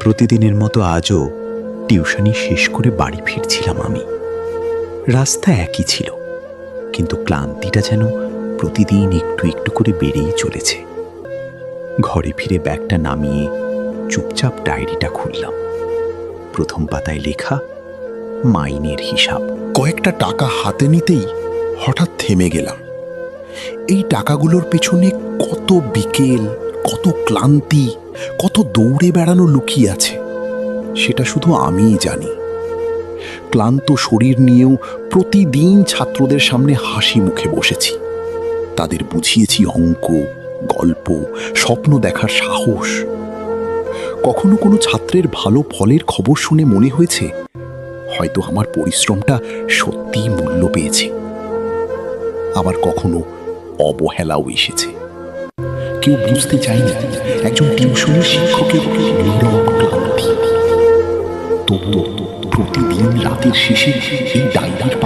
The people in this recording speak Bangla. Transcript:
প্রতিদিনের মতো আজও টিউশনি শেষ করে বাড়ি ফিরছিলাম আমি। রাস্তা একই ছিল, কিন্তু ক্লান্তিটা যেন প্রতিদিন একটু একটু করে বেড়েই চলেছে। ঘরে ফিরে ব্যাগটা নামিয়ে চুপচাপ ডায়েরিটা খুললাম। প্রথম পাতায় লেখা মাইনের হিসাব। কয়েকটা টাকা হাতে নিতেই হঠাৎ থেমে গেলাম। এই টাকাগুলোর পেছনে কত বিকেল, কত ক্লান্তি, কত দৌড়ে বেড়ানো লুকিয়ে আছে সেটা শুধু আমিই জানি। ক্লান্ত শরীর নিয়েও প্রতিদিন ছাত্রদের সামনে হাসি মুখে বসেছি। তাদের বুঝিয়েছি অঙ্ক, গল্প, স্বপ্ন দেখার সাহস। কখনো কোনো ছাত্রের ভালো ফলের খবর শুনে মনে হয়েছে হয়তো আমার পরিশ্রমটা সত্যিই মূল্য পেয়েছে। আবার কখনো অবহেলাও এসেছে। কেউ বুঝতে চায়নি একজন টিউশনের শিক্ষকের নীরব ক্লান্তি। তবু প্রতিদিন রাতের শেষে এই ডায়েরির